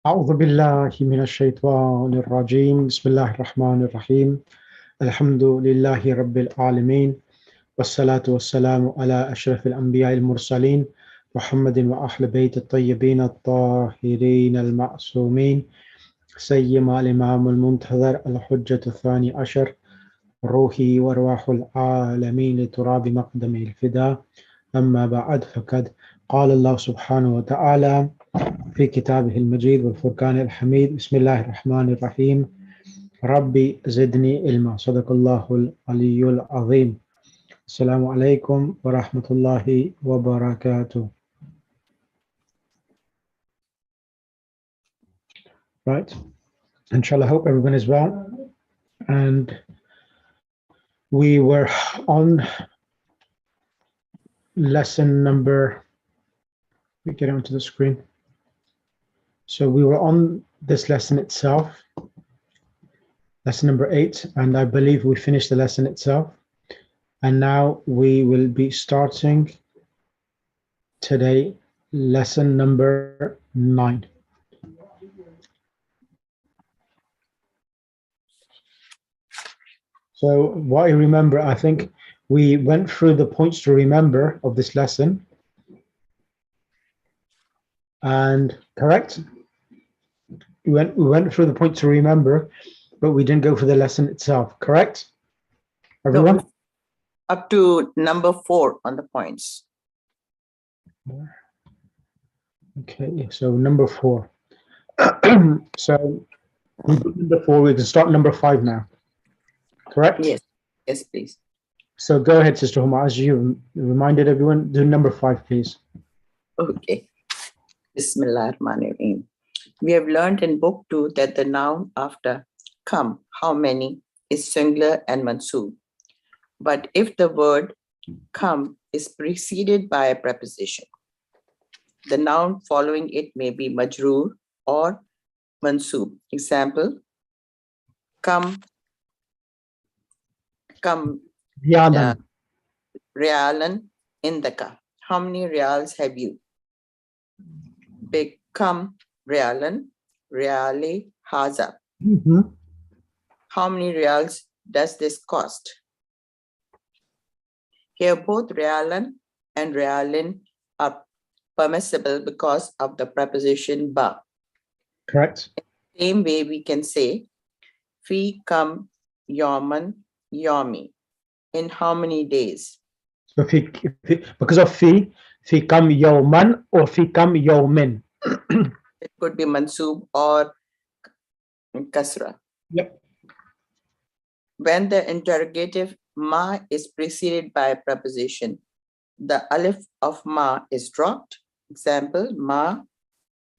أعوذ بالله من الشيطان الرجيم بسم الله الرحمن الرحيم الحمد لله رب العالمين والصلاة والسلام على أشرف الأنبياء المرسلين محمد وأهل بيت الطيبين الطاهرين المعصومين سيما الإمام المنتظر الحجة الثاني عشر روحي وارواح العالمين لتراب مقدم الفداء أما بعد فقد قال الله سبحانه وتعالى في كتابه المجيد والفرقان الحميد بسم الله الرحمن الرحيم ربي زدني علما صدق الله العلي العظيم السلام عليكم ورحمة الله وبركاته. Right, inshallah, hope everyone is well. And we were on lesson number, let me get onto the screen. So we were on this lesson itself, lesson number 8, and I believe we finished the lesson itself. And now we will be starting today lesson number 9. So what I remember, I think we went through the points to remember of this lesson. And correct? We went through the points to remember, but we didn't go for the lesson itself, correct? Everyone? No, up to number 4 on the points. Okay, so number 4. So we did number 4, we can start number 5 now. Correct? Yes, yes, please. So go ahead, Sister Huma, as you reminded everyone, do number 5, please. Okay. Bismillahirrahmanirrahim. We have learned in book 2 that the noun after come, how many, is singular and mansoob. But if the word come is preceded by a preposition, the noun following it may be majroor or mansoob. Example, come, realan indaka. How many reals have you? Become realan, reale haza. How many reals does this cost? Here both realan and realin are permissible because of the preposition ba. Correct. In the same way we can say fi kam yoman yomi. In how many days? So because of fi kam yawman or fi kam yawmin. It could be mansoob or kasra. Yep. When the interrogative ma is preceded by a preposition, the alif of ma is dropped. Example, ma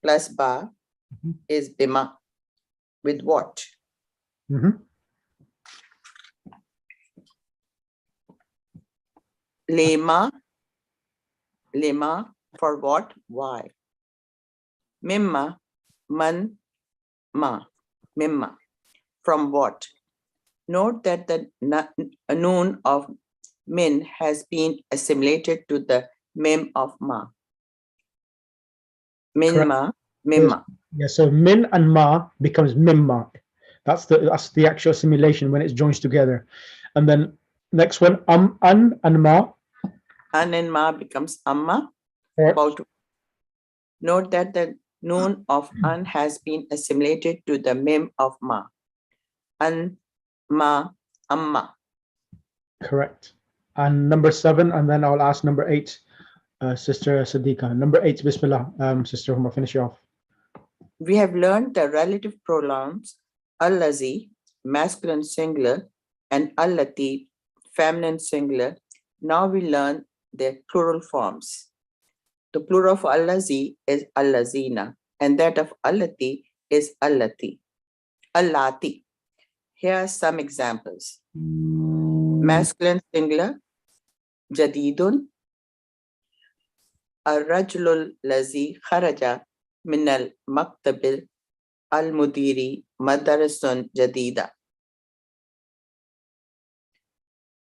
plus ba is bima. With what? Lema for what? Why? Mimma, man, ma, mimma. From what? Note that the noon of min has been assimilated to the mim of ma. Minma, mimma. Yeah, so min and ma becomes mimma. That's the actual assimilation when it joins together. And then next one, an and ma. An and ma becomes amma. About note that the noon of an has been assimilated to the mim of ma. An, ma, amma. Correct. And number 7, and then I'll ask number 8, Sister Sadiqa. Number 8, Bismillah, Sister Huma, finish you off. We have learned the relative pronouns allazi, masculine singular, and allati, feminine singular. Now we learn their plural forms. The plural of allazi is allazina, and that of allati is allati. Allati. Here are some examples. Masculine singular, jadidun. Ar-rajulul lazi kharaja minal maktabil al-mudiri madarasun jadida.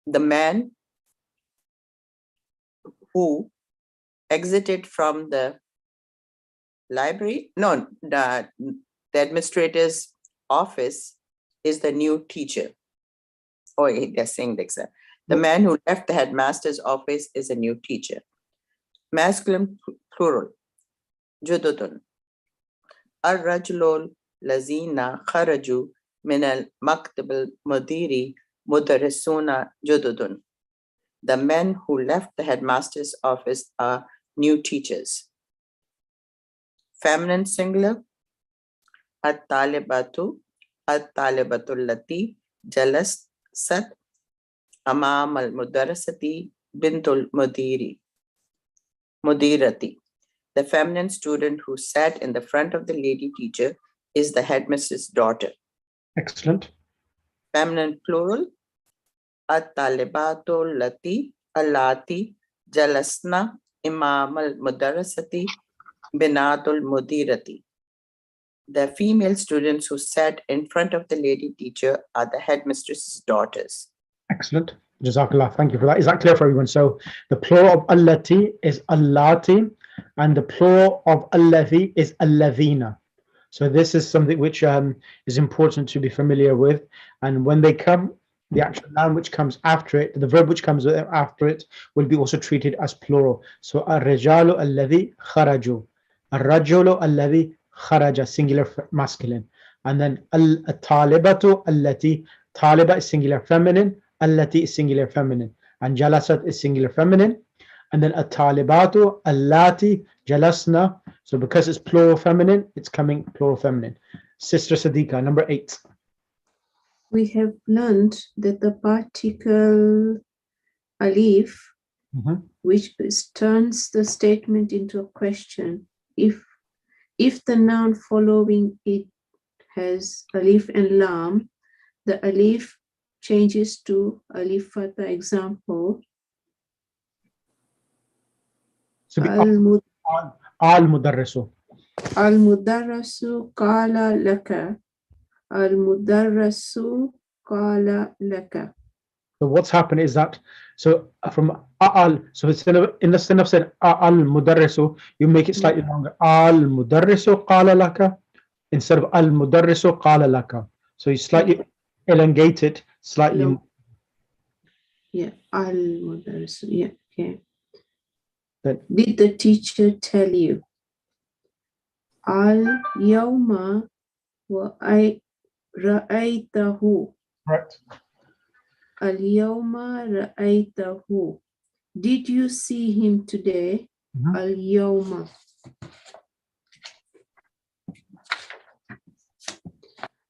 The man who exited from the library, no, the administrator's office is the new teacher. Oh, they're saying this. The man who left the headmaster's office is a new teacher. Masculine plural. Jududun. Ar-rajulul lazina kharaju min al-maktab al-mudiri mudarrisuna jududun. The men who left the headmaster's office are new teachers. Feminine singular. At-talibatu. At-talibatul lati jalasat amam al-mudarrisati bintul mudirati. The feminine student who sat in the front of the lady teacher is the headmistress' daughter. Excellent. Feminine plural. At-talibatu allati jalasna imam al-mudarrisati binatul mudirati. The female students who sat in front of the lady teacher are the headmistress's daughters. Excellent. Jazakallah. Thank you for that. Is that clear for everyone? So the plural of allati is allati, and the plural of allathi is alladhina. So this is something which is important to be familiar with. And when they come, the actual noun which comes after it, the verb which comes after it, will be also treated as plural. So ar-rijalu alladhi kharaju, ar-rajulu alladhi kharaja, singular masculine. And then al-talibatu allati, taliba is singular feminine, allati is singular feminine, and jalasat is singular feminine. And then at-talibatu allati jalasna. So because it's plural feminine, it's coming plural feminine. Sister Sadiqa, number 8. We have learned that the particle alif, which turns the statement into a question, if the noun following it has alif and lam, the alif changes to alif fatha. Example, al-mudarrisu. Al-mudarrasu qala laka. Al-mudarrasu qala laka. So what's happened is that, so from al, so instead of saying al-mudarrisu, you make it slightly longer. Al-mudarrisu qala laka instead of al-mudarrisu qala laka. So you slightly elongate it slightly. No. Yeah, al-mudarrisu. Yeah, okay. Did the teacher tell you? Al-yawma wa ra'aytahu. Correct. Al-yawma ra'aytahu. Did you see him today? Al-yawma.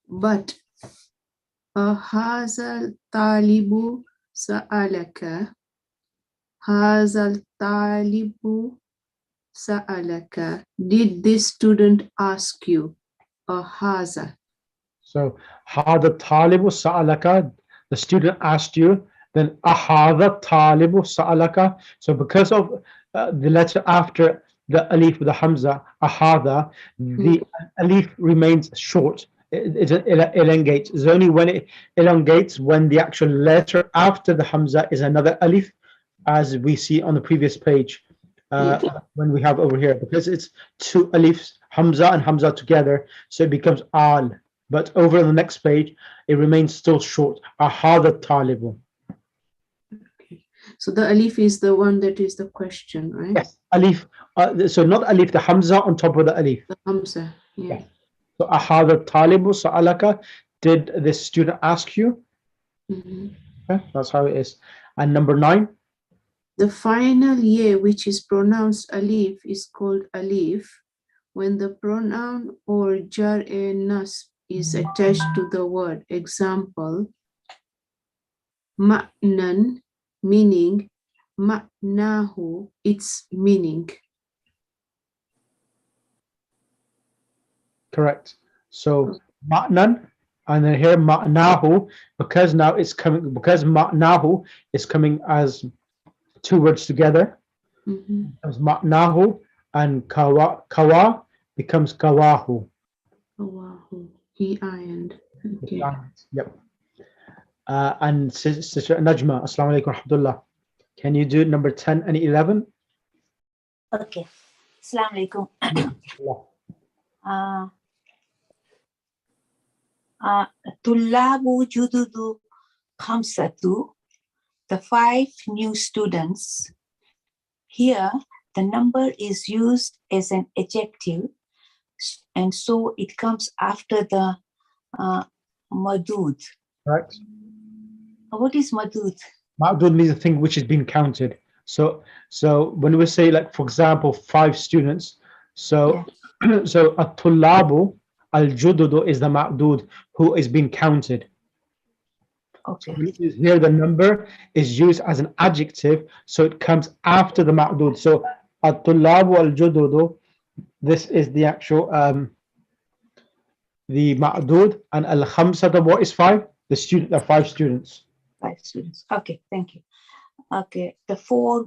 But hazal talibu sa'alaka. Hazal talibu sa'alaka. Did this student ask you? Haza. So hada talibu sa'alaka, the student asked you. Then ahada talibu sa'alaka. So because of the letter after the alif with the hamza, ahada, the alif remains short. It elongates. It's only when it elongates when the actual letter after the hamza is another alif, as we see on the previous page. When we have over here, because it's two alifs, hamza and hamza together, so it becomes al. But over on the next page, it remains still short. Ahada talibu. Okay. So the alif is the one that is the question, right? Yes, alif. So not alif, the hamza on top of the alif. The hamza. Yeah. Yes. So ahada talibu sa'alaka. Did this student ask you? Okay, that's how it is. And number 9. The final ye, which is pronounced alif, is called alif when the pronoun or jar e nasb is attached to the word. Example, ma'nan, meaning, ma'nahu, its meaning. Correct. So ma'nan, and then here ma'nahu, because now it's coming, because ma'nahu is coming as two words together. Becomes ma'nahu, and kawa becomes kawahu. Kawahu. He ironed. Okay. Yep. And Sister Najma, Assalamu alaikum wa rahmatullah. Can you do number 10 and 11? Okay. Assalamualaikum. Tullabu jududu khamsatu, the 5 new students. Here, the number is used as an adjective, and so it comes after the madud. Right. What is madud? Ma'dud means a thing which has been counted. So when we say, like, for example, 5 students, so so at-tullabu al-jududu is the ma'dud who is being counted. Okay. So here the number is used as an adjective, so it comes after the ma'dud. So at-tullabu al-jududu, this is the actual the ma'dud, and al-khamsata, what is 5? The student, the 5 students. 5 students. Okay, thank you. Okay, the 4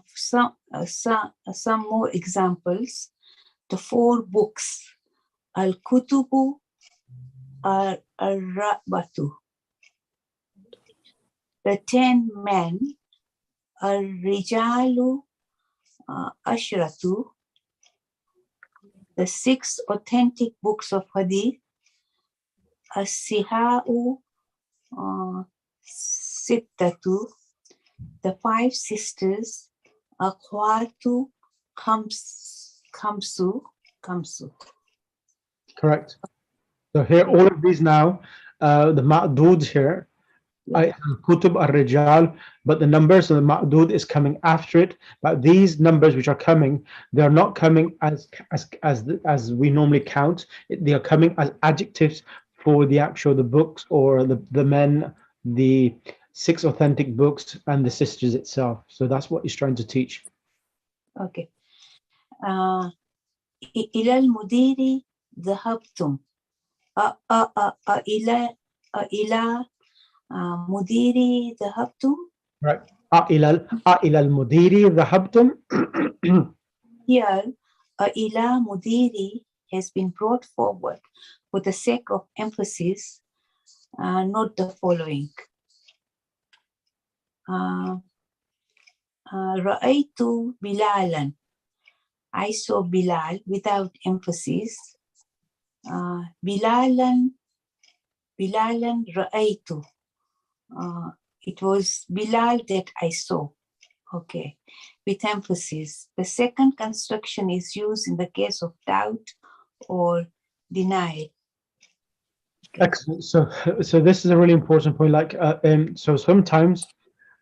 some more examples. The 4 books: al-kutubu al-rabatu. The 10 men: al-rijalu ashratu. The 6 authentic books of hadith: as-sihau sittatu. The 5 sisters: akhwatu khamsu. Correct. So here, all of these now, the ma'duds here, kutub ar-rijal, but the numbers of the ma'dud is coming after it. But these numbers which are coming, they're not coming as we normally count. They are coming as adjectives for the actual the books, or the men, the 6 authentic books, and the sisters itself. So that's what he's trying to teach. Okay. إلى المدير ذهبتم. إلى مديري ذهبتم. Right. إلى المدير ذهبتم. Here, إلى مديري has been brought forward for the sake of emphasis. Note the following. رأيت بلالا. I saw Bilal without emphasis. Bilalan ra'aytu. It was Bilal that I saw. Okay, with emphasis. The second construction is used in the case of doubt or denial. Okay. Excellent. So this is a really important point. Like, so sometimes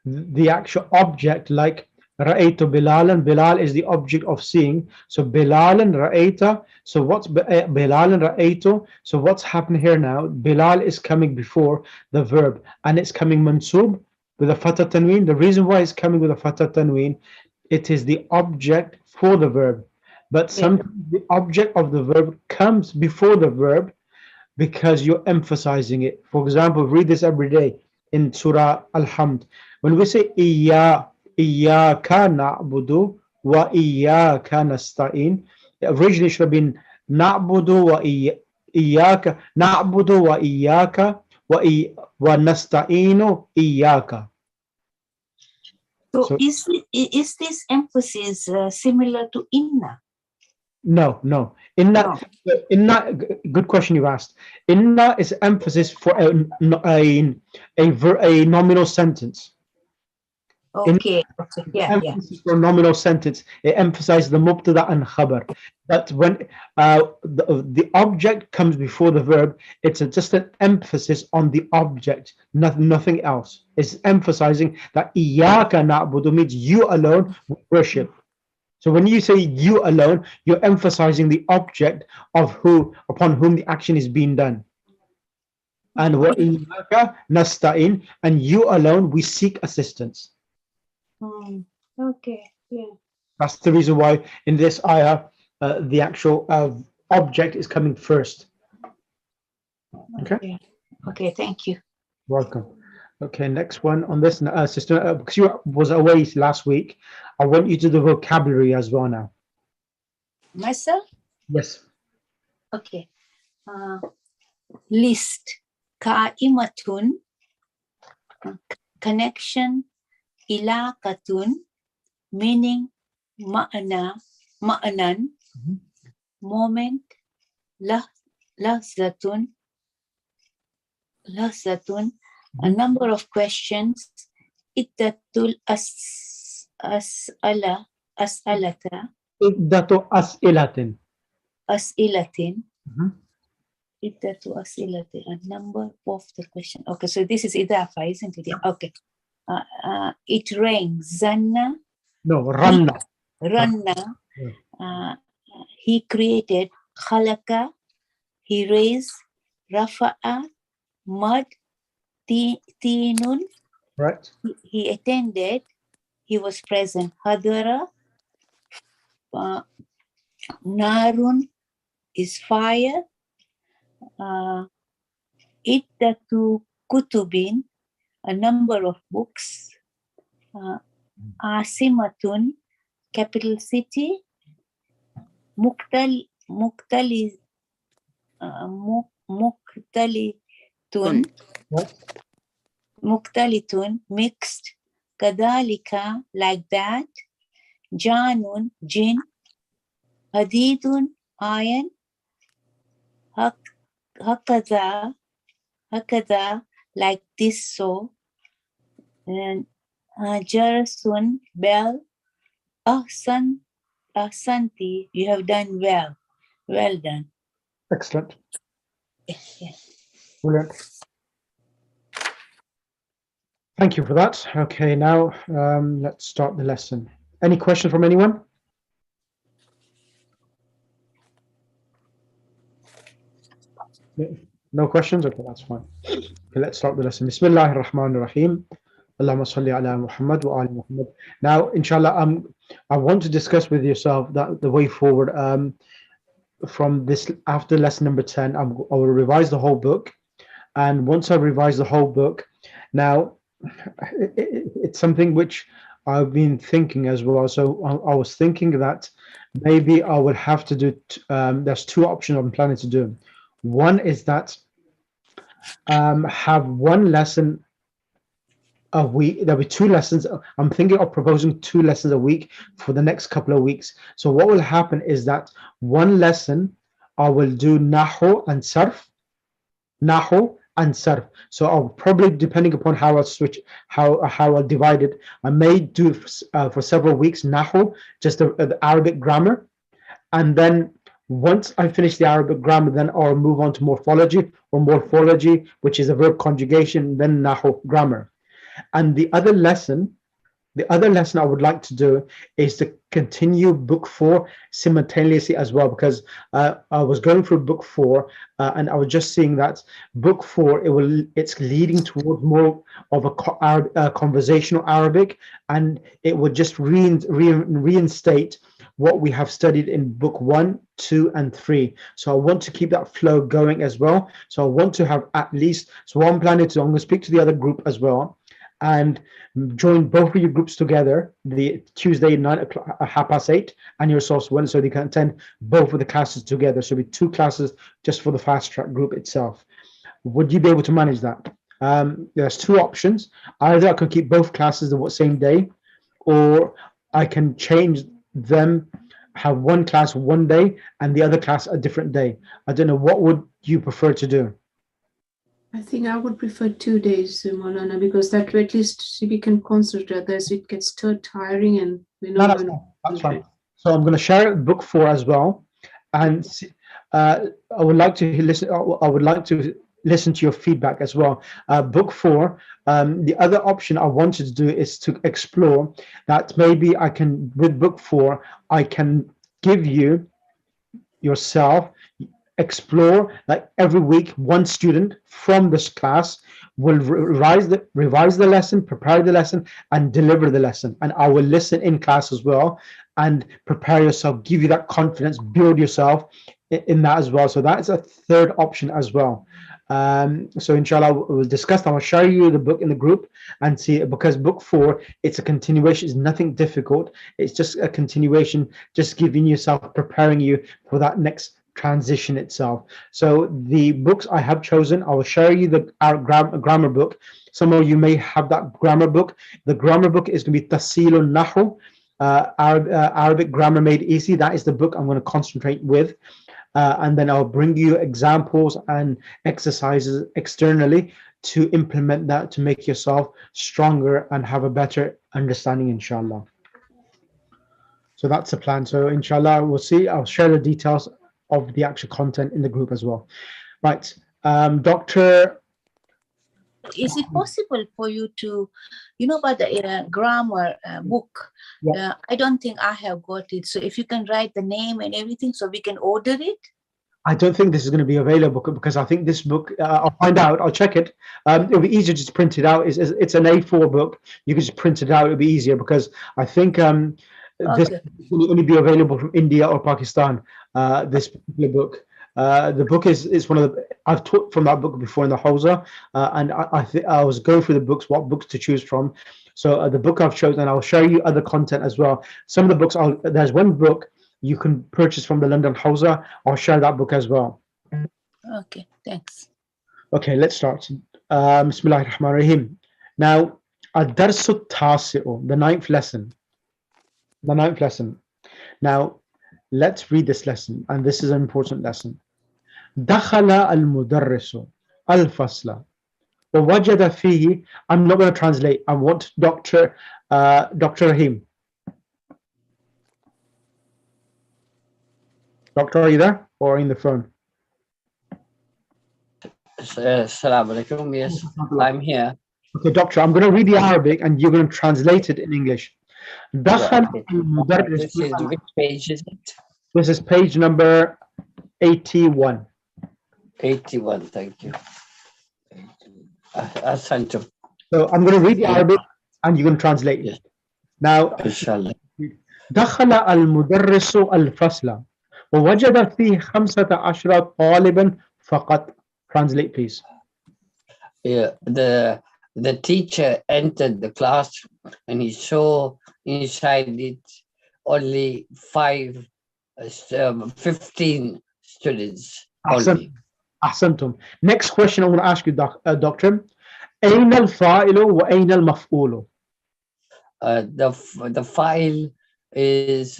the actual object, like Ra'aytu Bilalan, Bilal is the object of seeing. So Bilalan Ra'ayta. So what's Bilalan Ra'aytu? So what's happened here now? Bilal is coming before the verb, and it's coming mansub with a fatha tanween. The reason why it's coming with a fatha tanween, it is the object for the verb. But sometimes the object of the verb comes before the verb because you're emphasizing it. For example, read this every day in Surah Al-Hamd. When we say Iyyaka na'budu wa iyyaka nasta'in, originally it should have been na'budu wa iyyaka wa nasta'inu iyyaka. So is this emphasis similar to inna? No. Inna, good question you asked. Inna is emphasis for a nominal sentence. Okay. Emphasis for a nominal sentence. It emphasizes the mubtada and khabar. But when the object comes before the verb, it's just an emphasis on the object, nothing else. It's emphasizing that iyyaka na'budu means you alone worship. So when you say you alone, you're emphasizing the object upon whom the action is being done. And wa iyyaka nasta'in, and you alone we seek assistance. Okay, yeah. That's the reason why in this ayah the actual object is coming first. Okay, thank you. Welcome. Okay, next one on this, sister, because you was away last week, I want you to do vocabulary as well now. Myself? Yes. Okay. List. Ka'imatun. Connection. Ilaqatun. Meaning, ma'ana, ma'nan, moment, lahzatun, a number of questions, iddatul as'alata, Iddatu as'ilatin. as'ilatin, iddatu as'ilatin, a number of the question. Okay, so this is idafa, isn't it? Okay. It rains, zanna, No, ranna. ranna, he created, khalaqa, he raised, rafa'a, mud, tinun, Right. he attended, he was present, hadara, narun is fire, iddatu kutubin, a number of books, asimatun, capital city, muktalitun, muktalitun, mixed, kadalika, like that, janun, jinn, hadidun, iron, hakada, like this, so, and jarasun, bell, ahsanti, you have done well, well done. Excellent. Yes. Brilliant. Thank you for that. Okay, now let's start the lesson. Any questions from anyone? No questions? Okay, that's fine. Okay, let's start the lesson. Bismillah ar-Rahman ar-Rahim. Allahumma salli ala Muhammad wa ali Muhammad. Now, inshallah, I want to discuss with yourself that the way forward from this, after lesson number 10, I will revise the whole book. And once I revise the whole book, now, it's something which I've been thinking as well. So I was thinking that maybe I will have to do, there's two options I'm planning to do. One is that have one lesson a week. There'll be two lessons. I'm thinking of proposing 2 lessons a week for the next couple of weeks. So what will happen is that one lesson I will do Nahu and Sarf. So I'll probably, depending upon how I'll switch, how I'll divide it, I may do for several weeks Nahu, just the Arabic grammar, and then once I finish the Arabic grammar, then I'll move on to morphology, which is a verb conjugation, then Nahu grammar. And the other lesson I would like to do is to continue book 4 simultaneously as well, because I was going through book 4 and I was just seeing that book 4, it's leading towards more of a conversational Arabic, and it would just reinstate what we have studied in book 1, 2, and 3. So I want to keep that flow going as well. So I want to have at least, so what I'm planning to do, I'm going to speak to the other group as well and join both of your groups together, the Tuesday 8:30 and yourselves one, so they can attend both of the classes together. So it'll be 2 classes just for the fast track group itself. Would you be able to manage that? There's 2 options. Either I can keep both classes the same day, or I can change them, have one class one day and the other class a different day. I don't know, what would you prefer to do? I think I would prefer 2 days, Maulana, because that way at least we can concentrate. Otherwise, it gets too tiring, and we're not going to. That's fine. So I'm going to share book 4 as well, and I would like to listen. I would like to listen to your feedback as well. Book 4. The other option I wanted to do is to explore that maybe I can, with book 4, I can give you yourself. Explore, like every week, one student from this class will revise the lesson, prepare the lesson, and deliver the lesson. And I will listen in class as well and prepare yourself, give you that confidence, build yourself in that as well. So that's a third option as well. So inshallah, we'll discuss that. I'll show you the book in the group and see, because book 4, it's a continuation, it's nothing difficult. It's just a continuation, just giving yourself, preparing you for that next transition itself. So the books I have chosen, I will show you the grammar book. Some of you may have that grammar book. The grammar book is going to be Tasilun Nahu, Arabic Grammar Made Easy. That is the book I'm going to concentrate with. And then I'll bring you examples and exercises externally to implement that to make yourself stronger and have a better understanding, inshallah. So that's the plan. So inshallah, we'll see. I'll share the details of the actual content in the group as well. Right. Dr. Is it possible for you to, about the grammar book? Yeah. I don't think I have got it. So if you can write the name and everything so we can order it. I don't think this is going to be available because I think this book, I'll find out, I'll check it. It'll be easier just to print it out. It's an A4 book. You can just print it out. It'll be easier because I think this will only be available from India or Pakistan, this particular book. The book is one of the, I've taught from that book before in the Hausa, and I was going through the books, what books to choose from. So the book I've chosen, and I'll show you other content as well. Some of the books, there's one book you can purchase from the London Hausa. I'll share that book as well. Okay, thanks. Okay, let's start. Bismillahir Rahmanir Rahim. Now, Ad-Darsu Tasi'u, the ninth lesson. The ninth lesson. Now, let's read this lesson, and this is an important lesson. دخل المدرس الفصل ووجد فيه. I'm not going to translate. I want Dr. Rahim. Doctor, are you there or in the phone? Assalamu alaikum. Yes, I'm here. Okay, Doctor, I'm going to read the Arabic and you're going to translate it in English. دخل المدرس. This is which page is it? This is page number 81. 81, thank you. Asante. So I'm going to read the Arabic and you're going to translate it. Yes. Now, Inshallah. دخل المدرس الفصل ووجد فيه 15 طالبا فقط. Translate, please. Yeah, the teacher entered the class and he saw inside it only 15 students only. أحسنتم. Next question I want to ask you, Doctor. أين الفاعل وأين المفعول? The file is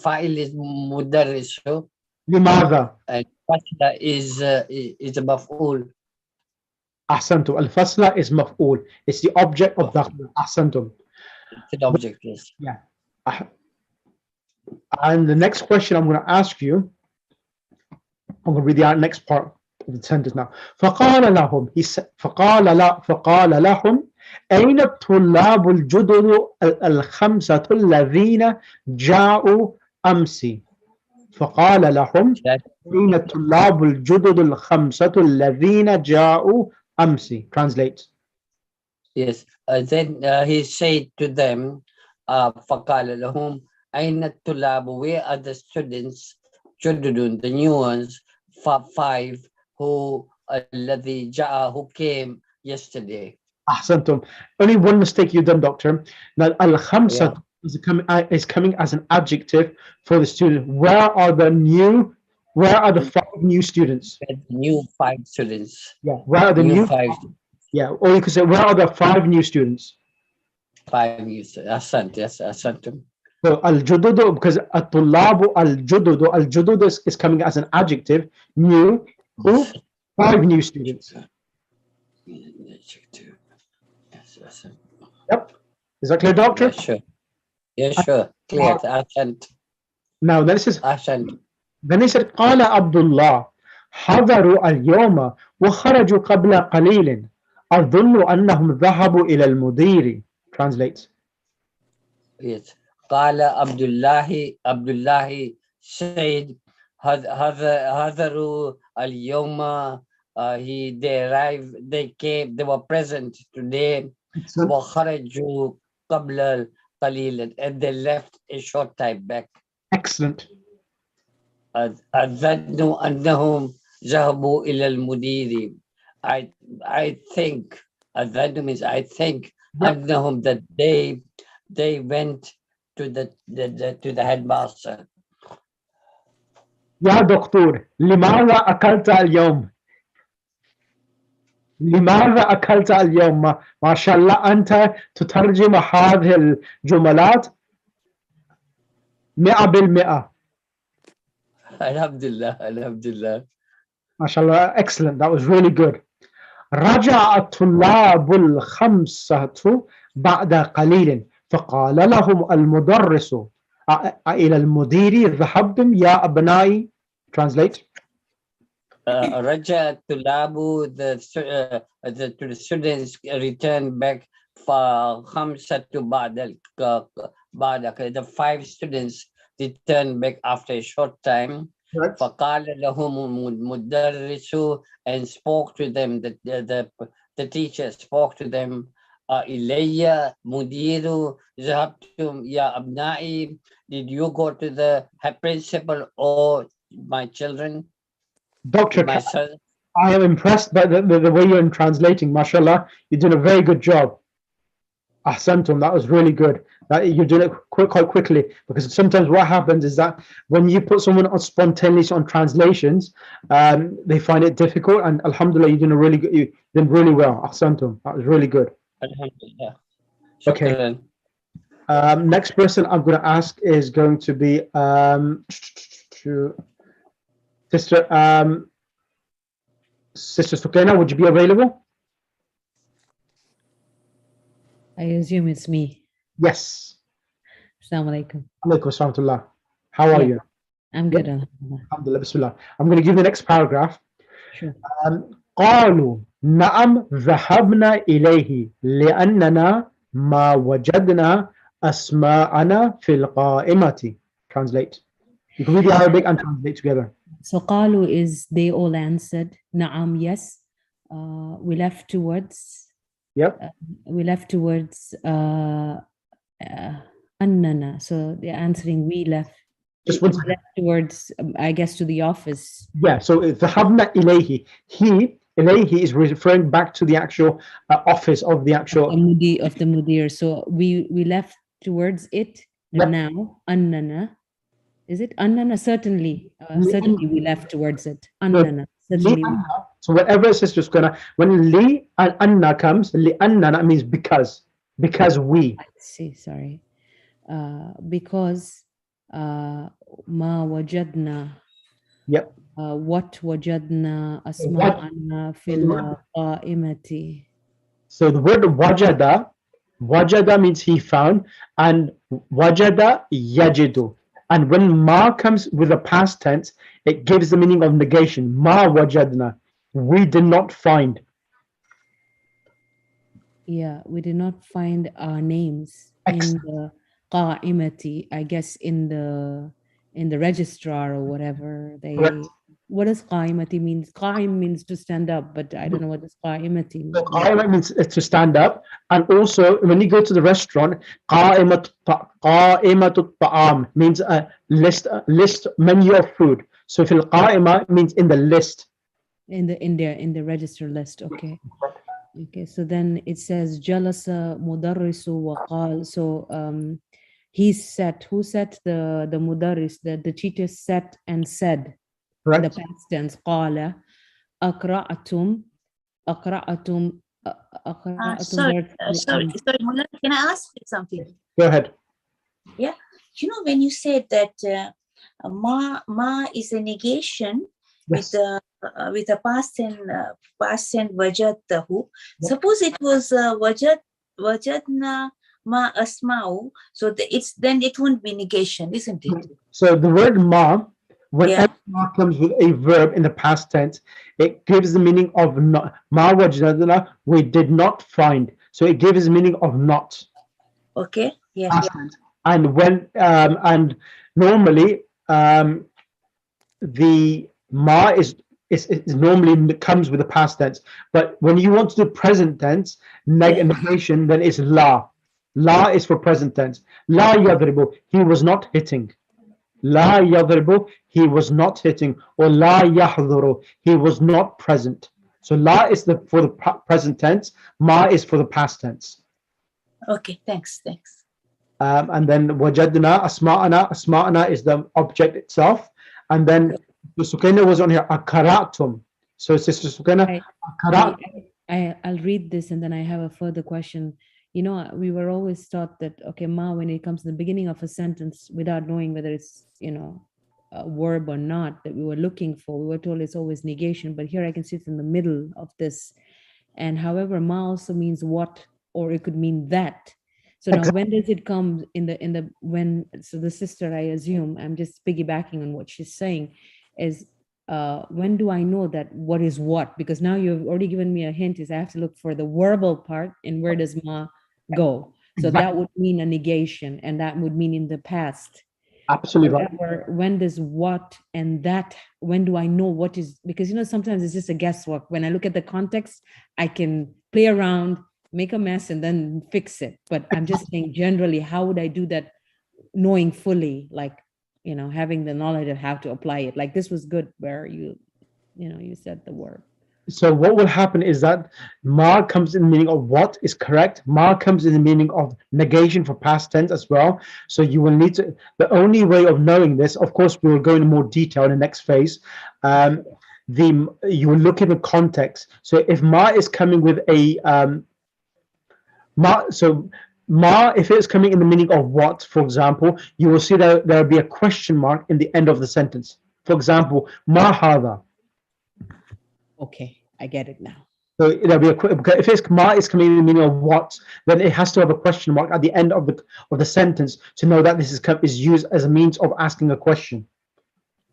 file is mudarrisu لماذا؟ and fasla is a maf'ul. أحسنتم. الفصل is مفعول. It's the object of دخل. أحسنتم. It's an object, yes. Yeah. And the next question I'm going to ask you, I'm going to read the next part of the sentence now. فقال لهم, he said, فقال لهم أين الطلاب الجدد الخمسة الذين جاءوا أمس؟ فقال لهم أين الطلاب الجدد الخمسة الذين جاءوا أمس? Translate. Yes. Then he said to them, فقال لهم أين الطلاب, where are the students, جدد, the new ones, 5 who الذي جاء, who came yesterday. أحسنتم. Only one mistake you've done, Doctor. Now, al-khamsa is coming as an adjective for the student. Where are the 5 new students? New 5 students. Yeah. Where are the new 5? Yeah. Or you could say, where are the 5 new students? 5 new students. Asante, yes, asantum. So al-jududu, because at-tullabu al-jududu is coming as an adjective. New. 5 new students. Yep. Is that clear, Doctor? Yeah, sure. Yeah, sure. Clear. Asante. Now, then it says, Asante. then he said, قال عبد الله حضروا اليوم وخرجوا قبل قليل أظن أنهم ذهبوا إلى المدير. Translate. Yes. قال عبد الله said حضروا اليوم, they arrived, they came, they were present today. وخرجوا قبل قليل, and they left a short time back. Excellent. أظن أنهم ذهبوا إلى المدير. I think, أظن means I think, أنهم, that they went to the headmaster. يا دكتور لماذا أكلت اليوم؟ لماذا أكلت اليوم؟ ما شاء الله أنت تترجم هذه الجملات 100%. Alhamdulillah, Alhamdulillah. ما شاء الله, excellent, that was really good. رجع الطلاب الخمسة بعد قليل فقال لهم المدرس إلى المدير ذهبتم يا أبنائي. Translate. Raja Tulabu, the students returned back for Khamsatu Ba'da. The 5 students returned back after a short time. Right. فقال لهم المدرس, and spoke to them, the teacher spoke to them, إلي مدير ذهبتم يا أبنائي, did you go to the principal or my children? Dr. My son? I am impressed by the way you're translating. MashaAllah, you're doing a very good job. Ahsantum, that was really good. That you're doing it quite quickly, because sometimes what happens is that when you put someone on spontaneously on translations, they find it difficult. And Alhamdulillah, you're doing you did really well. Ahsantum, that was really good. Alhamdulillah. Okay. Next person I'm going to ask is going to be Sister Sukaina. Would you be available? I assume it's me. Yes. Assalamu alaikum. Alaikum assalam. How are you? I'm good. Alhamdulillah. Bismillah. I'm going to give the next paragraph. Sure. قالوا نعم ذهبنا إليه لأننا ما وجدنا أسماءنا في القائمة. Translate. You can read the Arabic and translate together. So قالوا is they all answered. Na'am, yes. We left towards. Yep. We left towards annana. So they're answering we left. Just one we left towards, I guess, to the office. Yeah. So ذهبنا إليه. Ilayhi is referring back to the actual office of the actual of the mudir. So we left towards it. Yep. Now annana. Is it annana? Certainly, certainly we left towards it. Annana. Certainly. So whatever Sister Sukaina, when li and anna comes, li anna means because we. I see. Sorry, because ma wajadna. Yep. What wajadna asma'ana fil qa'imati. So the word wajada means he found, and wajada yajidu. And when ma comes with a past tense, it gives the meaning of negation. Ma wajadna, we did not find. Yeah, we did not find our names in the qa'imati, I guess in the registrar or whatever. Correct. What does qa'imati means? Qa'im means to stand up, but I don't know what does qa'imati means. Qa'ima means to stand up, and also when you go to the restaurant, qa'imatu ta'am means a list menu of food. So fil qa'ima means in the list. In the register list, okay. Okay, so then it says jalasa mudarrisu wa qal. So he sat. Who sat? The mudarris, the teacher sat and said. Right. The past tense. Qala aqra'atum. Sorry, Mullah, can I ask you something? Go ahead. Yeah, you know, when you said that ma is a negation, Yes. with a past and wajadtahu. Yep. Suppose it was wajadna ma asma'u, so then it won't be negation, isn't it? So the word ma, whenever ma comes with a verb in the past tense, it gives the meaning of not. Ma wajadna, we did not find. So it gives the meaning of not. Okay. Yeah. Past tense. And when and normally the ma is normally comes with the past tense, but when you want to do present tense negation, then it's la. La is for present tense. La yadribu, he was not hitting. La yadribu, he was not hitting. Or la yahduru, he was not present. So la is for the present tense. Ma is for the past tense. Okay. Thanks. And then wajadna asma'ana is the object itself, and then the Sukaina was on here, akaratum. So Sister Sukaina, I'll read this and then I have a further question. You know, we were always taught that, okay, ma, when it comes to the beginning of a sentence, without knowing whether it's, you know, a verb or not that we were looking for, we were told it's always negation. But here I can see it's in the middle of this. And however, ma also means what, or it could mean that. So now when does it come when, so the sister, I assume, I'm just piggybacking on what she's saying, is when do I know that what is what? Because now you've already given me a hint, is I have to look for the verbal part and where does ma go? So that would mean a negation, and that would mean in the past. Absolutely right. However, when does what and that, when do I know what is, because, you know, sometimes it's just a guesswork. When I look at the context, I can play around, make a mess, and then fix it. But I'm just saying generally, how would I do that knowing fully, like, you know, having the knowledge of how to apply it? Like this was good where you know, you said the word. So what will happen is that ma comes in the meaning of what is correct. Ma comes in the meaning of negation for past tense as well. So you will need to, the only way of knowing this, of course, we will go into more detail in the next phase. You will look in the context. So if ma is coming with a ma, if it's coming in the meaning of what, for example, you will see that there will be a question mark in the end of the sentence. For example, ma hada. Okay, I get it now. So there'll be if it's ma is coming in the meaning of what, then it has to have a question mark at the end of the sentence to know that this is used as a means of asking a question.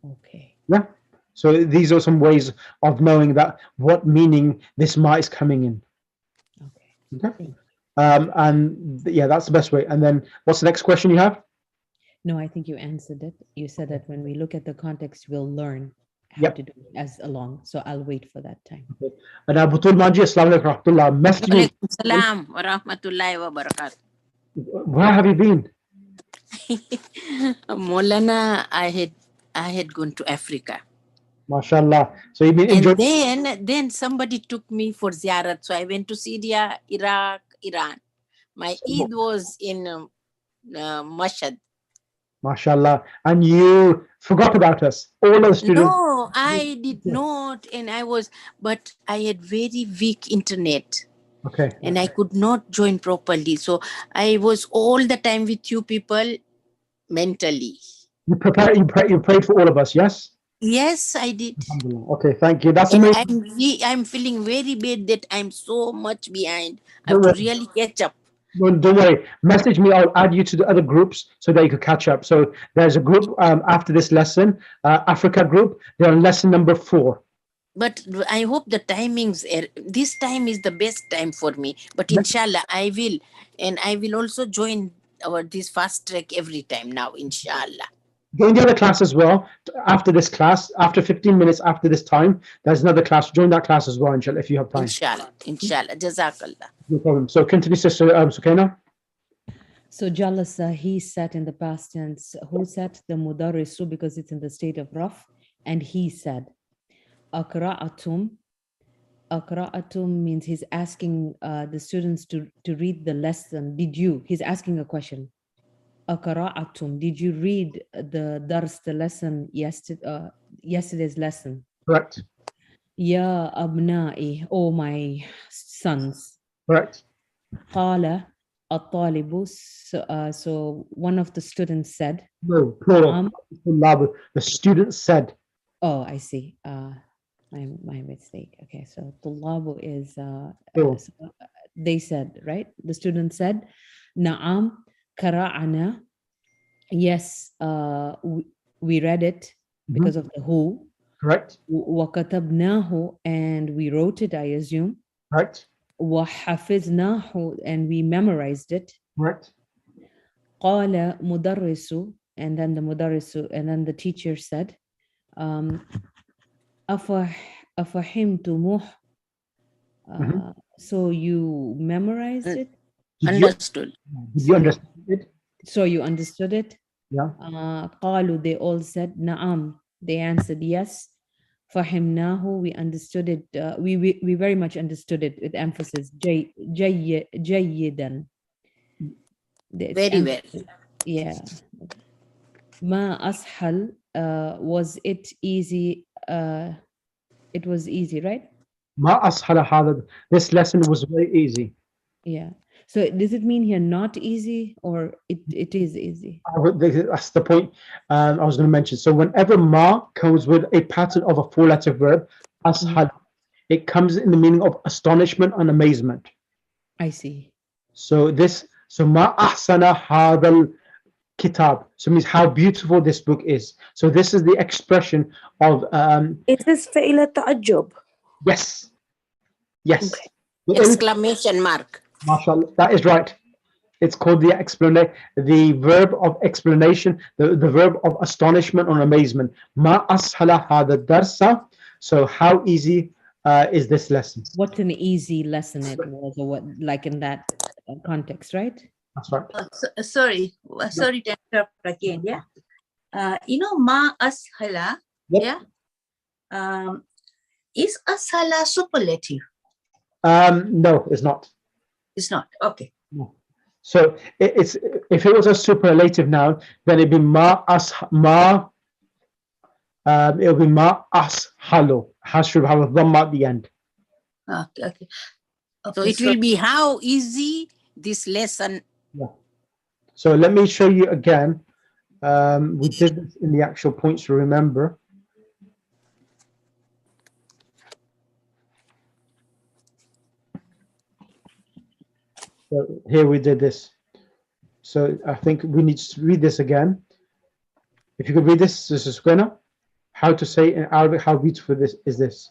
Okay. Yeah. So these are some ways of knowing that what meaning this ma is coming in. Okay. And yeah, that's the best way. And then what's the next question you have? No, I think you answered it. You said that when we look at the context, we'll learn how to do it as along. So I'll wait for that time. Okay. And Abutul Manji, Assalamu alaikum rahmatullah. Message me. Salam wa rahmatullahi wa barakatuh. Where have you been? Molana, I had gone to Africa. MashaAllah. So you've been enjoying. And then somebody took me for ziyarat. So I went to Syria, Iraq, Iran. My Eid was in Mashhad. MashaAllah. And you forgot about us, all of the students. No, I did not. And but I had very weak internet. Okay. And I could not join properly. So I was all the time with you people mentally. You prayed for all of us, yes? Yes, I did. Alhamdulillah. Okay, thank you. That's And amazing. I'm feeling very bad that I'm so much behind. I have to really catch up. Don't worry. Message me. I'll add you to the other groups so that you could catch up. So there's a group after this lesson, Africa group. They're on lesson number 4. But I hope the timings, this time is the best time for me. But inshallah, I will. And I will also join this fast track every time now, inshallah. Join the other class as well. After this class, after 15 minutes after this time, there's another class. Join that class as well, inshallah, if you have time. Inshallah. Jazakallah. No problem. So continue, Sister Sukaina. So Jalasa, he sat in the past tense. Who sat? The mudarrisu, because it's in the state of raf. And he said, Akra'atum. Akra'atum means he's asking the students to read the lesson. Did you? He's asking a question. Akra'atum. Did you read the dars, the lesson yesterday's lesson? Correct. Ya abna'i, oh my sons. Correct. Qala at-talibu. So one of the students said. No, plural. The student said. Oh, I see. My mistake. Okay, so tullabu is they said, right? The student said, Na'am qara'ana. Yes, we read it because of the who. Correct. Wa katabnahu, and we wrote it, I assume. Correct. Wa hafiznahu, and we memorized it. Correct. Qala mudarrisu, and then the teacher said, Afahimtumuh. So you memorized it? Understood. Did you understand it? So you understood it? Yeah. Qalu, they all said, Na'am. They answered yes. Fahimnahu, we understood it. We very much understood it with emphasis. Jayyidan. Very well. Yeah. Ma ashal, was it easy? It was easy, right? ما أسهل هذا. This lesson was very easy. Yeah. So does it mean here not easy or it is easy? That's the point I was going to mention. So whenever ma comes with a pattern of a four-letter verb, ashal, it comes in the meaning of astonishment and amazement. I see. So ma ahsana hadal kitab. So it means how beautiful this book is. So this is the expression of It is فعل تعجب. yes, yes. Okay. The only- Exclamation mark. Mashallah, that is right. It's called the explanation, the verb of explanation, the verb of astonishment or amazement. Ma ashala hada darsa. So how easy is this lesson? What's an easy lesson it was, or what, like in that context, right? That's right. Sorry to interrupt again. Yeah. Ma ashala. Yep. Yeah. Is ashala superlative? No, it's not. It's not. Okay. No. So it's if it was a superlative noun, then it'd be ma as ma. It'll be ma as halo. Has should have a dhamma at the end. Okay. So it will be how easy this lesson. Yeah. So let me show you again. We did this in the actual points to remember. So here we did this. So I think we need to read this again. If you could read this is Gwenna. How to say in Arabic, how beautiful this is this?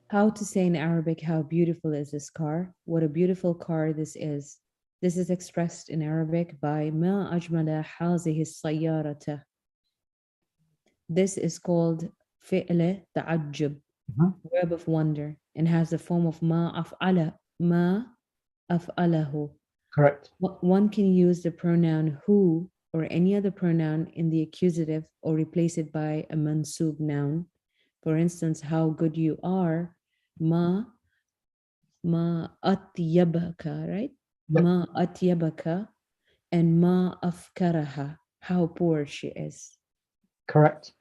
How to say in Arabic, how beautiful is this car? What a beautiful car this is. This is expressed in Arabic by ما أجمل هذه السيارة. This is called فعل تعجب, verb of wonder, and has the form of ما أفعله. Correct. One can use the pronoun who or any other pronoun in the accusative or replace it by a mansub noun. For instance, how good you are, ma atyabaka, right? Yep. Ma atyabaka, and ma afkaraha, how poor she is. Correct.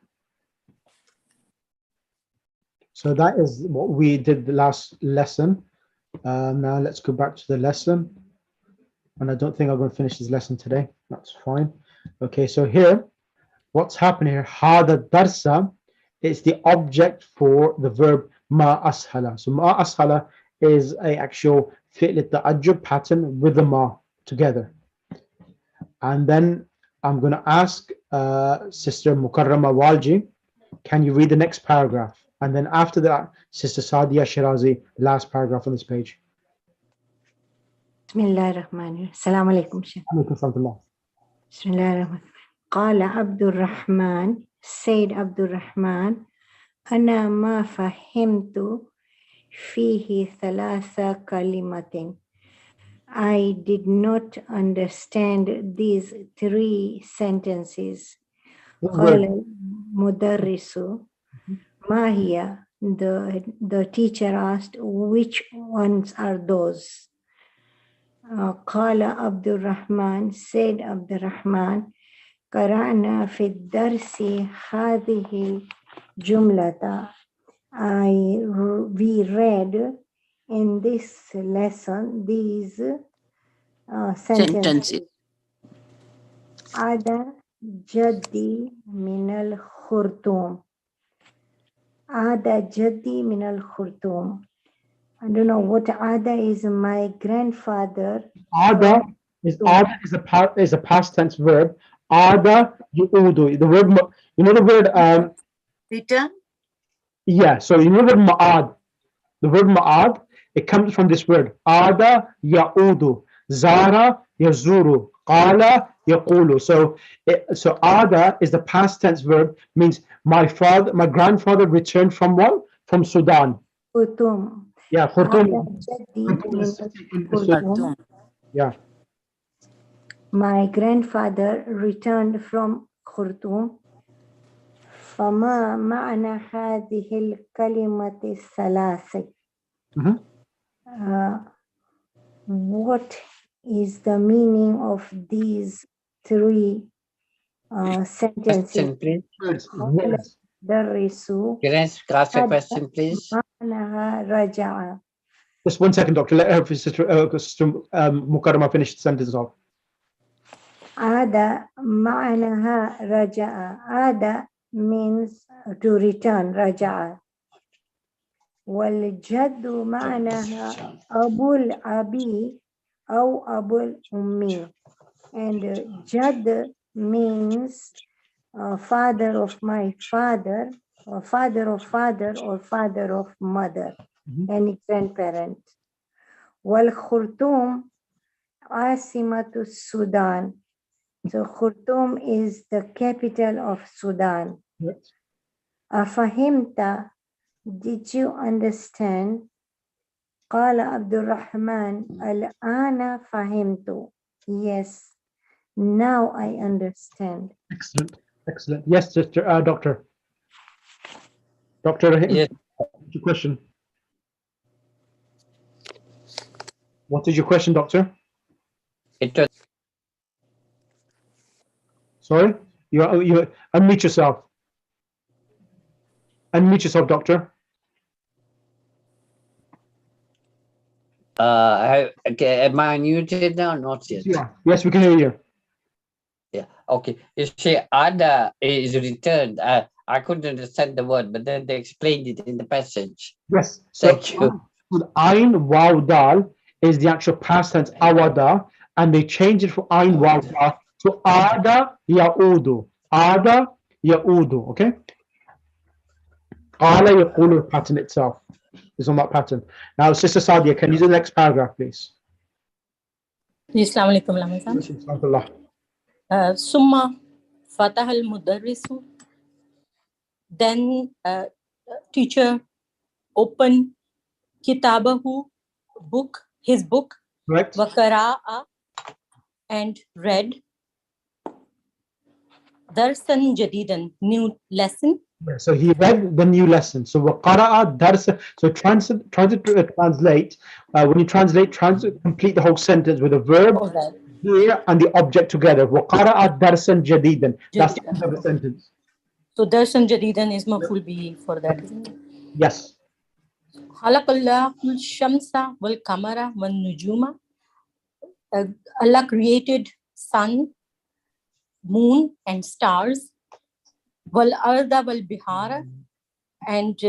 So that is what we did the last lesson. Now let's go back to the lesson. And I don't think I'm going to finish this lesson today. That's fine. Okay, so here, what's happening here? Hada darsa is the object for the verb ma ashala. So ma ashala is a actual fi'l ta'ajjub pattern with the ma together. And then I'm going to ask Sister Mukarrama Walji, can you read the next paragraph? And then after that, Sister Sadia Shirazi, the last paragraph on this page. بسم الله الرحمن الرحيم السلام عليكم شيخ. بسم الله الرحمن. قال عبد الرحمن سيد عبد الرحمن أنا ما فهمت فيه ثلاث كلمات. I did not understand these three sentences. قال المدرس ما هي? The teacher asked, which ones are those? قال عبد الرحمن said عبد الرحمن قرأنا في الدرس هذه الجملة. We read in this lesson these sentences. عاد جدي من الخرطوم. عاد جدي من الخرطوم. I don't know what Ada is. My grandfather. Ada is a past tense verb. Ada yu'udu. The word, you know the word Return. Yeah. So you know the word ma'ad. The word ma'ad. It comes from this word. Ada ya'udu. Zara yazuru. Qala yaqulu. So Ada is the past tense verb. Means my grandfather returned from what? From Sudan. Khartoum. Yeah, Khartoum. Yeah. My grandfather returned from Khartoum. فما معنى هذه الكلمة الثلاث? What is the meaning of these three sentences? درسوا Can I ask a عاد question, please? معناها رجع. Just 1 second, doctor. Let her sister Mukarrama finish the sentence off. عاد معناها رجع. عاد means to return. رجع. والجد معناها أبو الأبي أو أبو الأمي. And جد means father of my father, or father of father, or father of mother, any grandparent. والخرطوم عاصمة السودان. So Khartoum is the capital of Sudan. Yes. أفهمت? Did you understand? قال عبد الرحمن الآن فهمت. Yes, now I understand. Excellent. Excellent. Yes, sister, doctor. Dr. Rahim, Yes. what's your question? What is your question, doctor? It was Sorry? You unmute yourself. Unmute yourself, doctor. okay, am I muted now? Not yet. Yeah. Yes, we can hear you. Yeah. Okay. You see, Ada is returned. I couldn't understand the word, but then they explained it in the passage. Yes. So, Thank you. Ain Waw Dal is the actual past tense awada, and they changed it from Ain Waw Dal to Ada Yaudu. Ada Yaudu. Okay. Ala Yaqulu pattern itself is on that pattern. Now, Sister Sadia, can you do the next paragraph, please? السلام عليكم لمزان. ثم فتح المدرس. Then teacher opened كتابه, book, his book. Correct. وقرأ, and read. درسا جديدا, new lesson. So he read the new lesson. So وقرأ درس. So try to translate. When you translate, complete the whole sentence with a verb here and the object together. وقرأ درسا جديدا. That's the end of the sentence. So درسا جديدا is مفعول به for that. Yes. خلق الله الشمس والقمر والنجوم. Allah created sun, moon, and stars. Wal arda wal bihara, and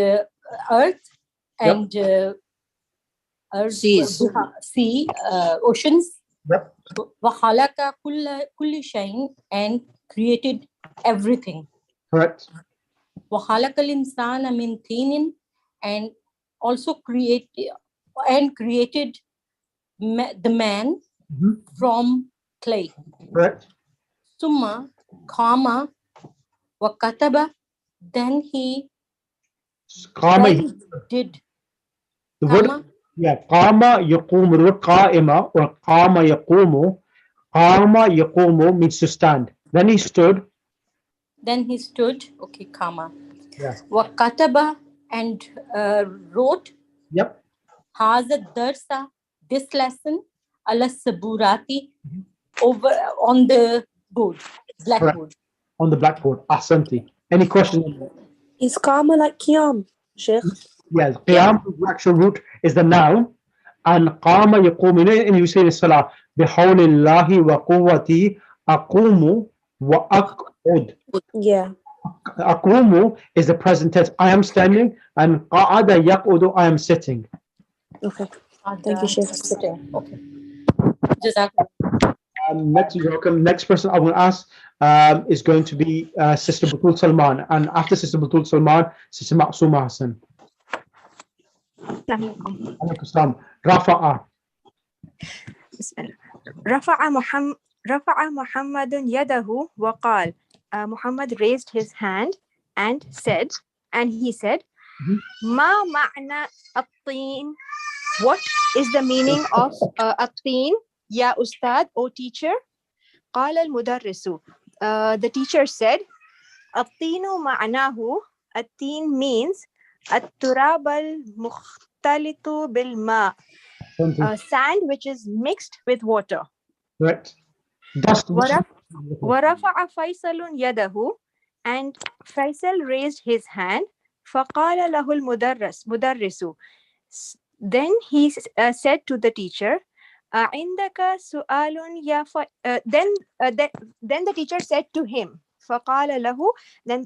earth, and earth, sea, oceans. Yep. Wa khalaqa kulli shay'in, and created everything. Correct. Wa khalaqa al-insana min tinin, and also created the man from clay. Correct. Summa kama wa kataba, then he did. The word, yeah, qama yaqumu, the word qa'ima or qama yaqumu means to stand. Then he stood. Okay, kama. Yeah. Wa kataba, and wrote. Yep. Haza darsa, this lesson, ala saburati, over on the board, blackboard. Correct. On the blackboard. Ahsanti. Any questions? Is karma like qiyam, Sheikh? Yes. Qiyam, the actual root is the noun. And qama yaqumu, and you say in salah, bihawlillahi wa quwwati aqumu wa aq'ud. Yeah. Aqumu is the present tense. I am standing, and qa'ada yaqudu, I am sitting. Okay. Thank you, Sheikh. Sitting. Okay. Next, you're welcome. Next person I will ask is going to be Sister Batul Salman, and after Sister Batul Salman, Sister Ma'suma Hassan. Alaikum salam. Rafa'a. رفع محمد يده وقال. Muhammad raised his hand and he said, ما معنى الطين? What is the meaning of الطين يا أستاذ, O teacher? قال المدرس. The teacher said, الطين معناه, الطين means التراب المختلط بالماء, sand which is mixed with water. Correct. Dust. ورفع فيصل يده. And Faisal raised his hand. فقال له مدرس. Then he said to the teacher, عندك سؤال يا then the teacher said to him, فقال له,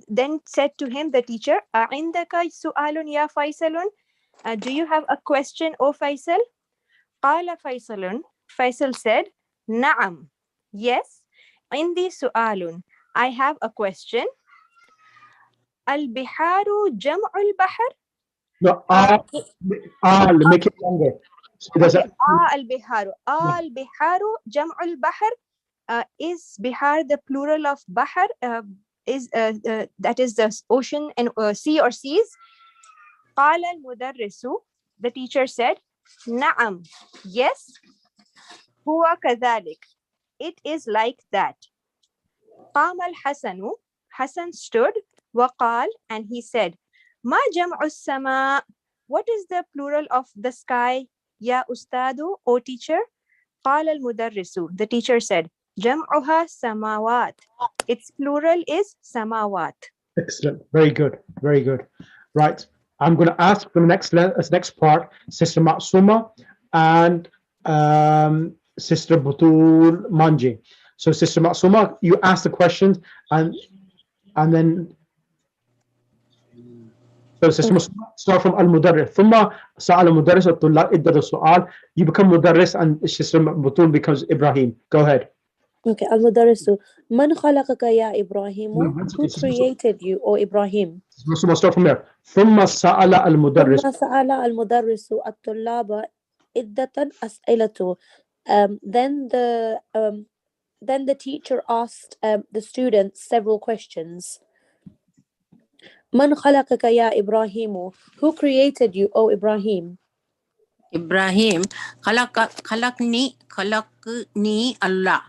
then said to him the teacher, عندك سؤال يا فيصل, do you have a question, O Faisal? قال Faisal said, نعم, yes, عندي سؤال, I have a question. البحار جمع البحر. No, make it longer. So there's Okay. a, البحار. البحار جمع البحر. Is Bihar the plural of Bahar? That is the ocean and sea or seas? قال المدرس. The teacher said, نعم, yes. هو كذلك. It is like that. قام الحسن. Hassan stood. وقال, and he said, ما جمع السماء? What is the plural of the sky? يا أستاذ, O teacher. قال المدرس. The teacher said, جمعها سماوات. Its plural is samawat. excellent. Very good. Very good. Right. I'm going to ask for the next part, Sister Matsuma and Sister Butul Manji. So, Sister Matsuma, you ask the questions, and then so Sister Matsuma, start from Al-Mudarris. ثم سأل المدرس الطلاب عدة السؤال. You become Mudarris, and Sister Butul becomes Ibrahim. Go ahead. Okay, المدرس من خلقك يا إبراهيم? Who created you, O Ibrahim? Matsuma, start from there. ثم سأل المدرس. ثم سأل المدرس الطلاب عدة أسئلة. Then the teacher asked the students several questions. من خلقك يا إبراهيم? Who created you, O Ibrahim? Ibrahim, khalaqni Allah.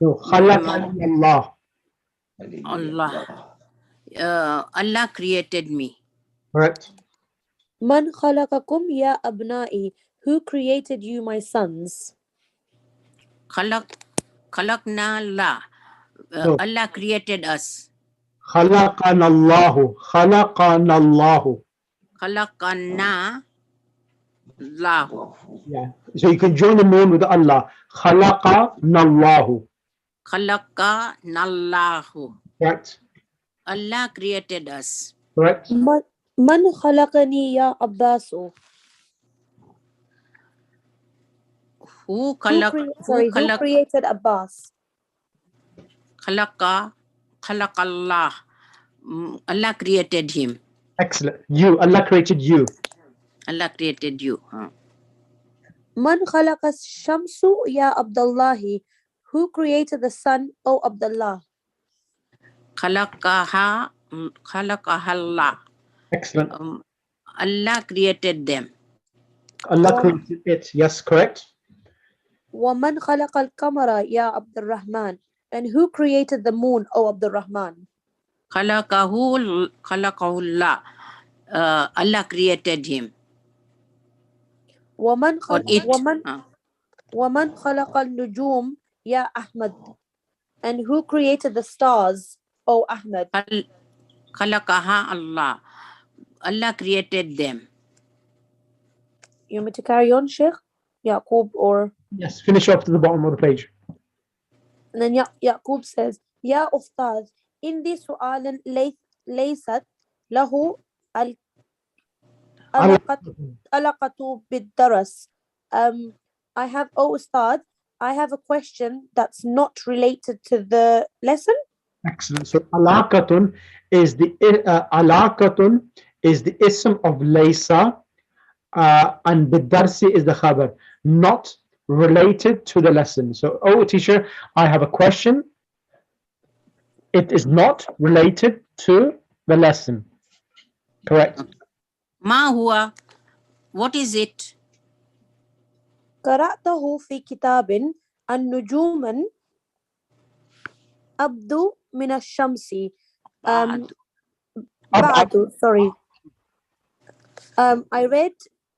No, خلقني الله. Allah. Allah created me. Correct. من خلقكم يا أبنائي? Who created you, my sons? Khalaqna Allah. No. Allah created us. خلقنا الله. خلقنا الله. Khalaqna Allah. Yeah. So you can join the noon with Allah. خلقنا الله. Khalaqna Allah. Correct. Allah created us. Correct. من خلقني يا عباس? Who created Abbas? Khalaq Allah. Allah created him. Excellent. You. Allah created you. Allah created you. من خلق الشمس يا عبد الله? Who created the sun, O Abdullah? Khalaqaha Allah. Excellent. Allah created them. Allah created it. Yes, correct. ومن خلق القمر يا عبد الرحمن? And who created the moon, O Abdul Rahman? Khalaqahu Allah. Allah created him. ومن Or it. ومن خلق النجوم يا أحمد? And who created the stars, O Ahmed? Khalaqaha Allah. Allah created them. You want me to carry on, Sheikh? Yaqub, or? Yes, finish up to the bottom of the page. And then Yaqub says, يا أستاذ عندي سؤال ليست له علاقة بالدرس. I have, oh Ustad, I have a question that's not related to the lesson. Excellent. So alaqatun is the ism of laysa, and bidarsi is the khabar, not related to the lesson. So, oh teacher, I have a question. It is not related to the lesson. Correct. Ma huwa. What is it? قرأته في كتاب النجوم أبدو من الشمس. بعد, sorry. I read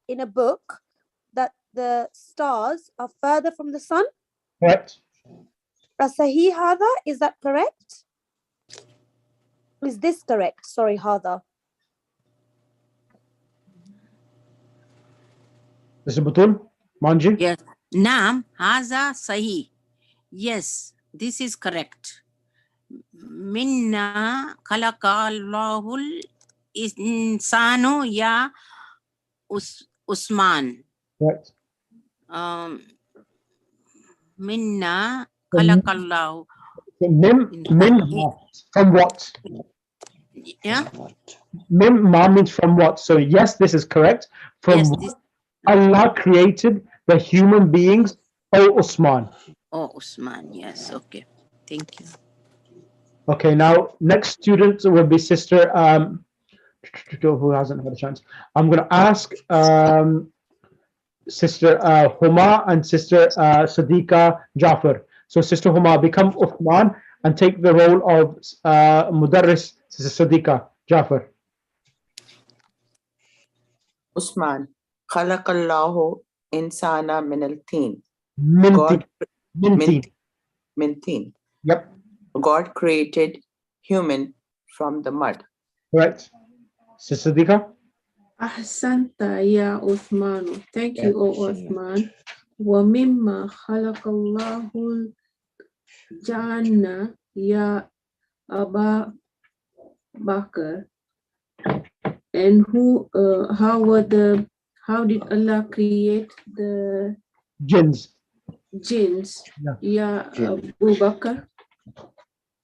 in a book that the stars are further from the sun. Correct. صحيح هذا? Is that correct? Is this correct? Sorry, Hada. Mr. Butul, Manji? Yes. Naam, haza sahi. Yes, this is correct. Minna khalaqallahul insanu ya Usman. Right. Minna So, khalaqallahu. From what? Yeah. Mim ma means from what? So yes, this is correct. From Yes, what this. Allah created the human beings, O Usman. Oh, Usman. Yes. Okay. Thank you. Okay, now next student will be Sister who hasn't had a chance. I'm going to ask Sister Huma and Sister Sadiqa Jafar. So Sister Huma, become Uthman and take the role of Mudarris, Sister Sadiqa Jafar. Usman. Khalaqallahu insana min al-teen. Min teen. Yep. God created human from the mud. Right. Sister Sadiqa? Ahsanta ya Uthmanu. Thank you, O Uthman. Wa mimma khalaqallahu janna ya Aba Bakr. And how did Allah create the Jinns. Ya Abu Bakr?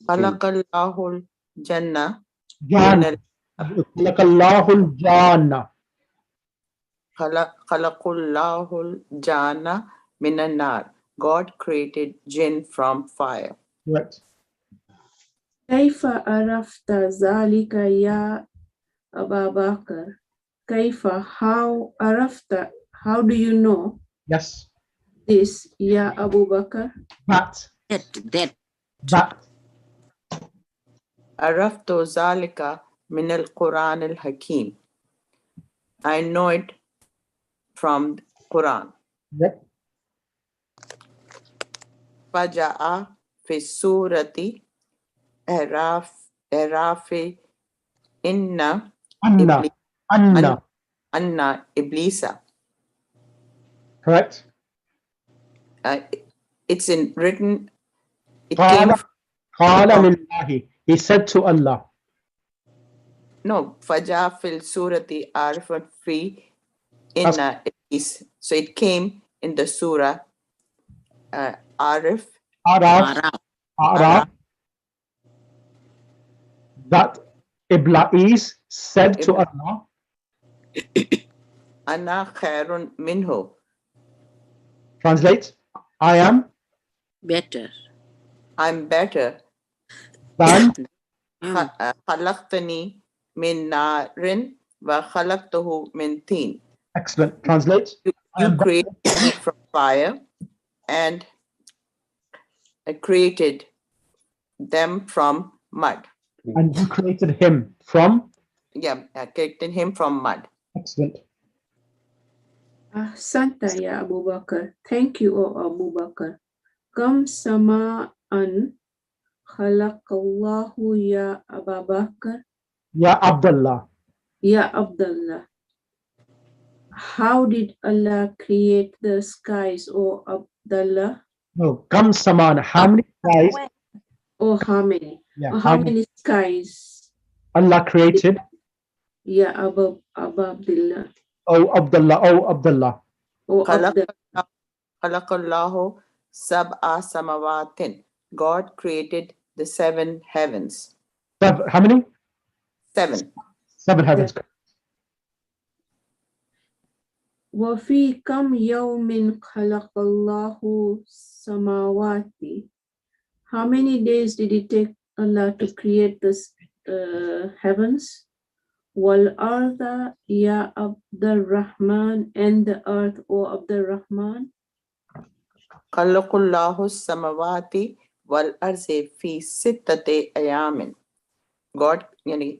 Khalaqallahu jannah. Khalaqallahu Jannah. Khalaqallahu jannah min an-nar. God created jinn from fire. Right. Kaifa arafta zalika ya Abu Bakr? Kaifa, how arafta, how do you know? Yes. This, ya Abu Bakr? That. Araftu zalika min al-Quran al-Hakim. I know it from Quran. Yep. Faja'a fi surati Arafi Anna Iblisa. Correct. It's written. It Qala came. lillahi. He said to Allah. No, Faja fil surati Arifat fi Inna Iblis. So it came in the surah Arif. That Iblis said to Allah, Ana khairun minhu. Translate, I am better. I'm better than khalaqtani min narin wa khalaqtahu min teen. Excellent. Translate. You created me from fire and I created them from mud. And you created him from? Yeah, I created him from mud. Excellent. Ahsanta ya Abu Bakr. Thank you, O Abu Bakr. Kam sama'an khalaqallahu ya Abu Bakr. Ya Abdullah. Ya Abdullah. How did Allah create the skies, O Abdullah? No, kam samana. How many skies? Oh, how many? Yeah, how many skies? Allah created. Ya Abu Abdullah. Oh Abdullah. Oh Abdullah. Oh Abdullah. Khalaqallahu sab'a samawatin. God created the 7 heavens. How many? 7. 7 heavens. وفي كم يوم خلق الله samawati. How many days did it take Allah to create the heavens? Wal arda ya Abdul Rahman, and the earth, O Abdul Rahman. Khalaqallahu samawati wal arzi fi sittati ayamin. God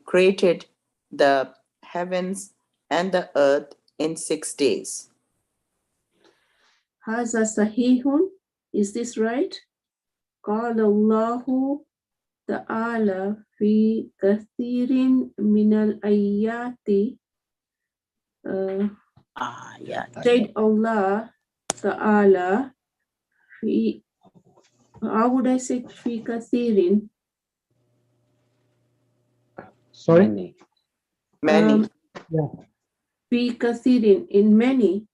created the heavens and the earth in 6 days. Haza sahihun. Is this right? Qala Allahu Ta'ala في كثير من الآيات said Allah Ta'ala في how would I say في كثير Sorry? Many. في كثير in many.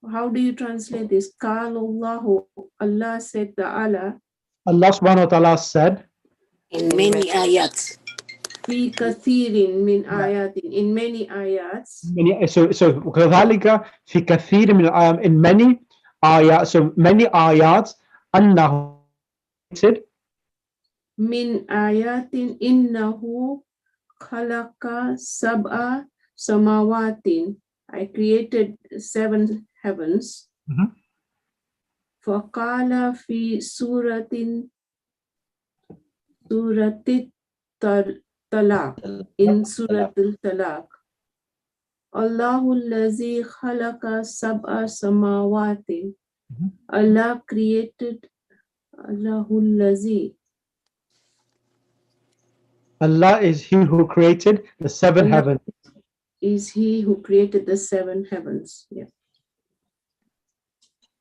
How do you translate this? قال الله, Allah said Ta'ala Allah subhanahu wa ta'ala said, In many ayats. في كثير من آيات in many ayats so كذلك في كثير من الآيات in many ayat, so many ayats أنه من آيات إنه خلق سبع سماوات. I created 7 heavens. فقال في سورة الطلاق in سورة الطلاق الله الذي خلق سبع سماوات. Allah created الله الذي. Allah is He who created the 7 heavens. Is He who created the 7 heavens. Yeah.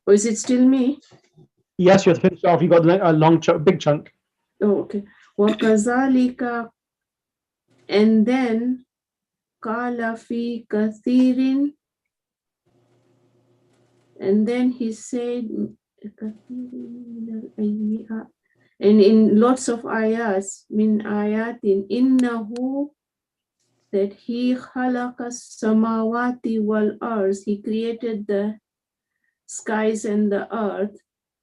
Or is it still me? Yes, you're finished off. You got a long chunk, big chunk. Oh, okay. وَكَذَلِكَ, and then قَالَ فِي كَثِيرٍ, and then he said and in lots of ayats min ayatin innahu, that he khalaqa samawati wal ards, he created the skies and the earth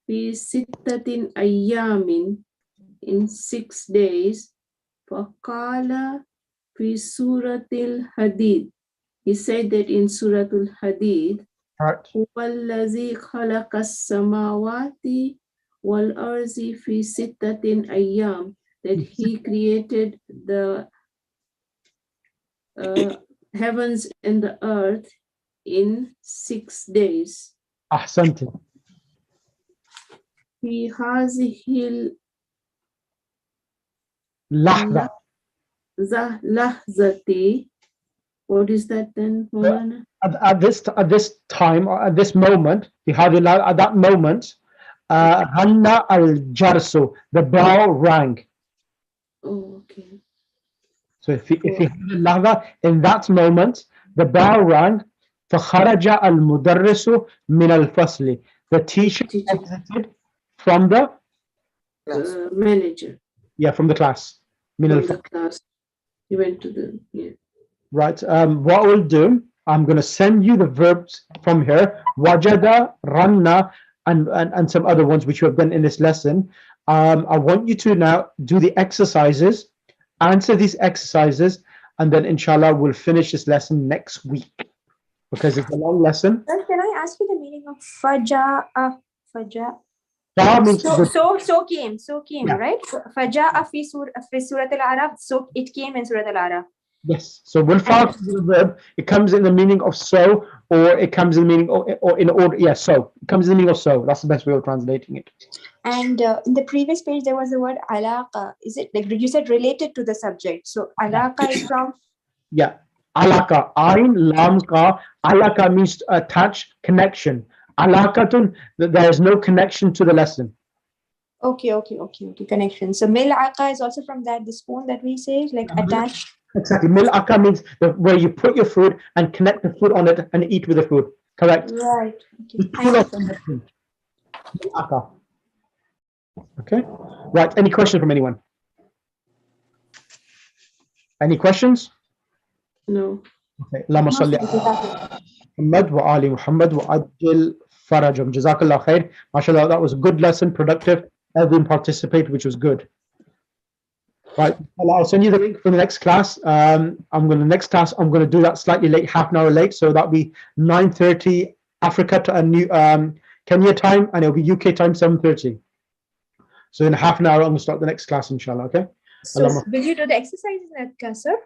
fi sittatin ayyamin, in 6 days. Faqala fi suratil hadid, he said that in suratul hadid, huwallazi khalaqa samawati wal arzi fi sittatin ayyam, that he created the heavens and the earth in 6 days. أحسنت. في هذه لحظة. لحظة. What is that then, Maulana? At this time, or at this moment, at that moment, Hanna al-Jarsu, the bell rang. Oh, okay. So if you have lahza, in that moment, the bell rang. فخرج المدرس من الفصل. The teacher exited from the manager. Yeah, from the class. From the class. He went to the Right. What we'll do, I'm going to send you the verbs from here. Wajada, ranna, and some other ones which you have done in this lesson. I want you to now do the exercises, answer these exercises, and then inshallah we'll finish this lesson next week because it's a long lesson. Sir, can I ask you the meaning of faja'a? So came, Yeah. right? Faja'a fi surat al-Araf, so it came in surat al-Araf. Yes. So when fa'al comes in the verb, it comes in the meaning of so, or it comes in the meaning or in order. Yeah, so it comes in the meaning of so. That's the best way of translating it. And in the previous page, there was the word alaqa. Is it like you said related to the subject? So alaqa is from. Yeah. Alaka. Ain lam ka. Alaka means attach, connection. Alakatun, there is no connection to the lesson. Okay. Connection. So mil'aqa is also from that, the spoon that we say, like attached. Exactly. Mil'aka means where you put your food and connect the food on it and eat with the food. Correct. Right. Okay. Mil'aka. Okay. Right. Any questions from anyone? Any questions? No. Okay. Allahumma salli ala Muhammad wa ali Muhammad wa ajil farajum. Jazakallah khair. MashaAllah, that was a good lesson, productive. Everyone participated, which was good. Right. I'll send you the link for the next class. I'm going to do that slightly late, half an hour late. So that'll be 9:30 Africa Kenya time, and it'll be UK time 7:30. So in half an hour, I'm going to start the next class, inshallah. Okay. So will you do the exercises in that class, sir?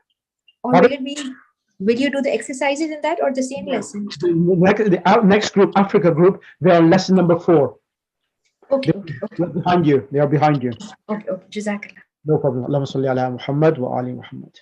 Or will you do the exercises in that or the same lesson? The next group, Africa group, they are lesson number 4. Okay. They're behind you. They are behind you. Okay. Jazakallah. No problem. اللهم صل على محمد وآل محمد.